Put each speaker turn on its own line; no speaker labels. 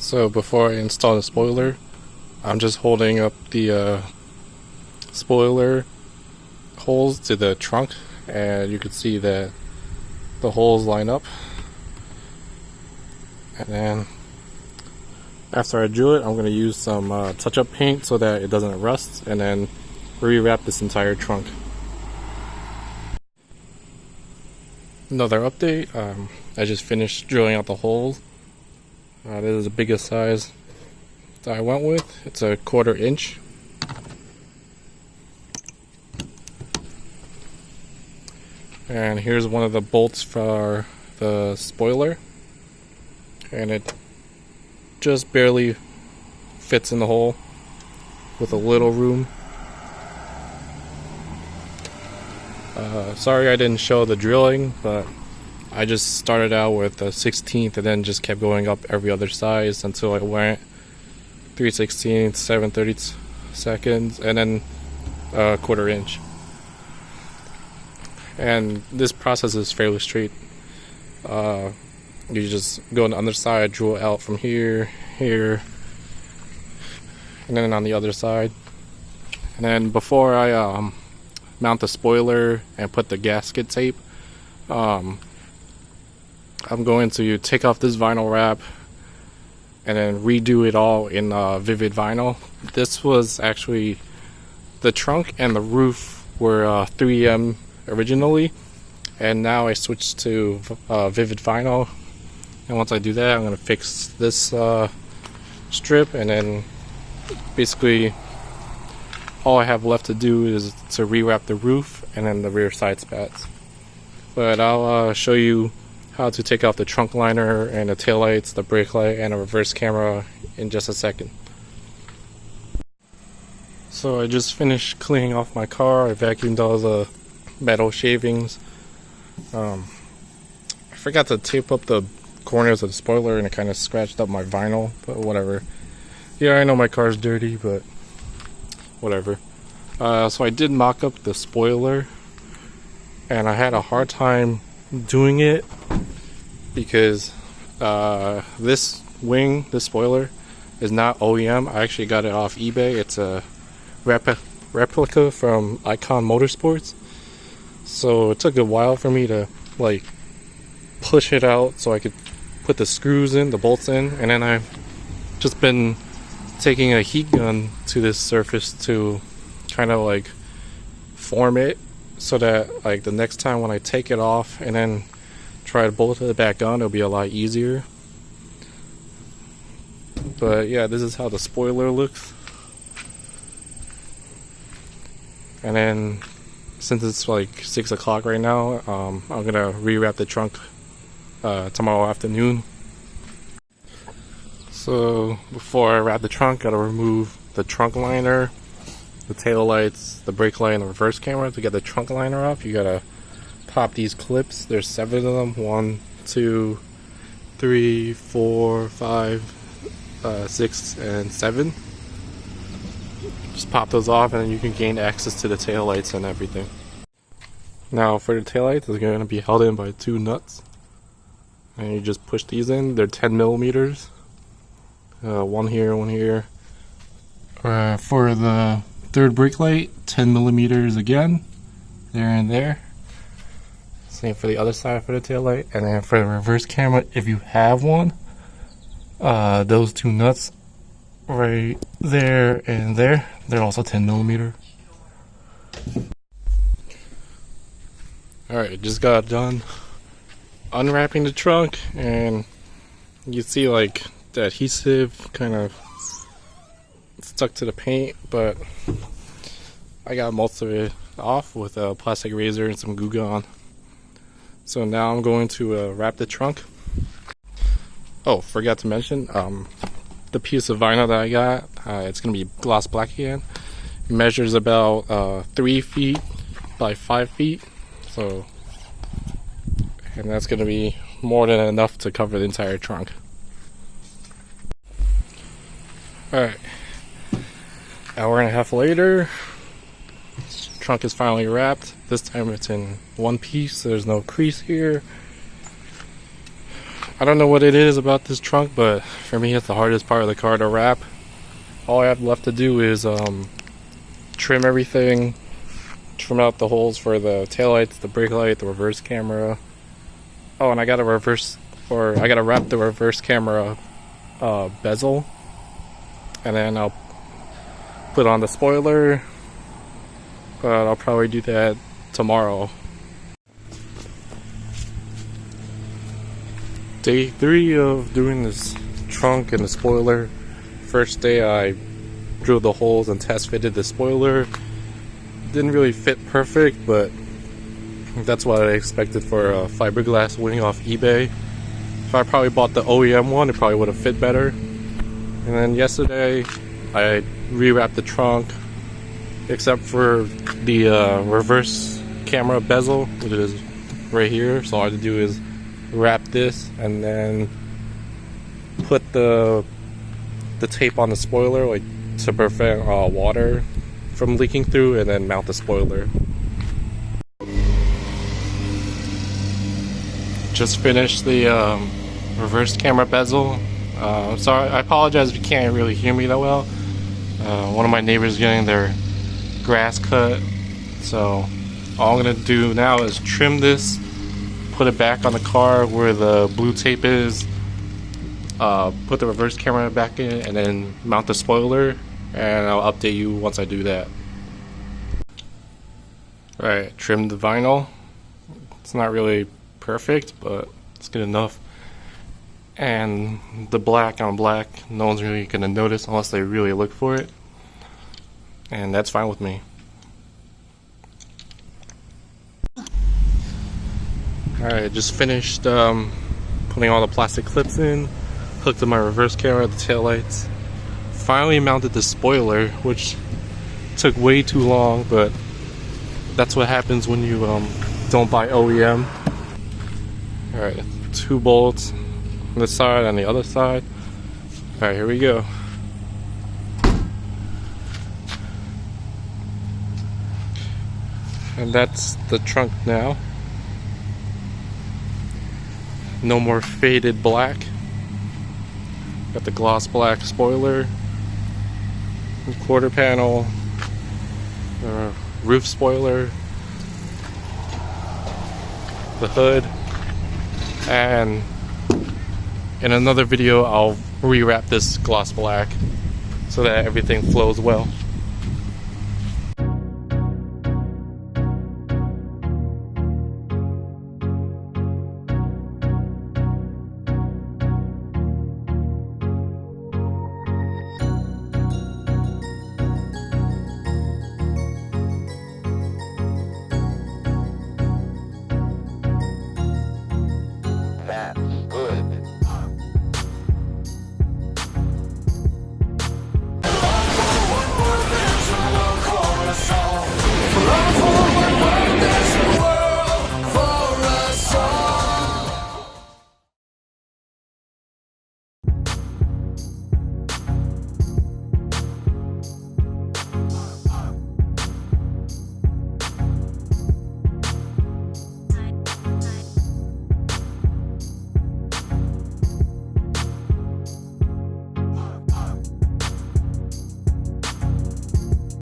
So before I install the spoiler, I'm just holding up the spoiler holes to the trunk, and you can see that the holes line up. And then after I drill it, I'm going to use some touch-up paint so that it doesn't rust, and then rewrap this entire trunk. Another update, I just finished drilling out the holes. This is the biggest size that I went with. It's a 1/4 inch. And here's one of the bolts for the spoiler, and it just barely fits in the hole with a little room. Sorry I didn't show the drilling, but I just started out with a 1/16 and then just kept going up every other size until I went 3/16, 7/32, and then a 1/4 inch. And this process is fairly straight. You just go on the other side, drill out from here, here, and then on the other side. And then before I mount the spoiler and put the gasket tape, I'm going to take off this vinyl wrap and then redo it all in vivid vinyl. This was actually, the trunk and the roof were 3M originally, and now I switched to vivid vinyl. And once I do that, I'm going to fix this strip, and then basically all I have left to do is to rewrap the roof and then the rear side spats. But I'll show you how to take off the trunk liner and the taillights, the brake light, and a reverse camera in just a second. So I just finished cleaning off my car. I vacuumed all the metal shavings. I forgot to tape up the corners of the spoiler, and it kind of scratched up my vinyl, but whatever. Yeah, I know my car's dirty, but whatever. So I did mock up the spoiler, and I had a hard time doing it because this wing, this spoiler, is not OEM. I actually got it off eBay. It's a replica from Icon Motorsports. So it took a while for me to like push it out so I could put the screws in, the bolts in, and then I've just been taking a heat gun to this surface to kind of like form it so that like the next time when I take it off and then try to bolt it back on, it'll be a lot easier. But yeah, this is how the spoiler looks. And then since it's like 6 o'clock right now, I'm gonna rewrap the trunk tomorrow afternoon. So before I wrap the trunk, gotta remove the trunk liner, the tail lights, the brake light, and the reverse camera. To get the trunk liner off, you gotta pop these clips. There's 7 of them. 1, 2, 3, 4, 5, 6, and 7. Just pop those off, and then you can gain access to the tail lights and everything. Now for the tail lights, it's going to be held in by 2 nuts, and you just push these in. They're 10 millimeters. One here, one here. For the third brake light, 10 millimeters again, there and there. Same for the other side for the tail light. And then for the reverse camera, if you have one, those 2 nuts right there and there, they're also 10 millimeter. Alright, just got done unwrapping the trunk, and you see like the adhesive kind of stuck to the paint, but I got most of it off with a plastic razor and some Goo Gone. So now I'm going to wrap the trunk. Oh, forgot to mention, the piece of vinyl that I got, it's going to be gloss black again. It measures about 3 feet by 5 feet. So, and that's going to be more than enough to cover the entire trunk. Alright, hour and a half later, trunk is finally wrapped. This time it's in one piece, so there's no crease here. I don't know what it is about this trunk, but for me it's the hardest part of the car to wrap. All I have left to do is trim everything, trim out the holes for the taillights, the brake light, the reverse camera. Oh, and I gotta wrap the reverse camera bezel, and then I'll put on the spoiler, but I'll probably do that tomorrow. Day 3 of doing this trunk and the spoiler. First day I drilled the holes and test fitted the spoiler. Didn't really fit perfect, but that's what I expected for a fiberglass wing off eBay. If I probably bought the OEM one, it probably would have fit better. And then yesterday I rewrapped the trunk, except for the reverse camera bezel, which is right here. So all I had to do is wrap this and then put the tape on the spoiler, like to prevent water from leaking through, and then mount the spoiler. Just finished the reverse camera bezel. Sorry, I apologize if you can't really hear me that well. One of my neighbors is getting their grass cut, so all I'm gonna do now is trim this, put it back on the car where the blue tape is, put the reverse camera back in, and then mount the spoiler, and I'll update you once I do that. Alright, trimmed the vinyl. It's not really perfect, but it's good enough. And the black on black, no one's really gonna notice unless they really look for it, and that's fine with me. Alright, just finished putting all the plastic clips in, hooked up my reverse camera, the taillights. Finally mounted the spoiler, which took way too long, but that's what happens when you don't buy OEM. Alright, 2 bolts on this side and the other side. Alright, here we go. And that's the trunk now. No more faded black. Got the gloss black spoiler, quarter panel, roof spoiler, the hood, and in another video I'll rewrap this gloss black so that everything flows well.
That.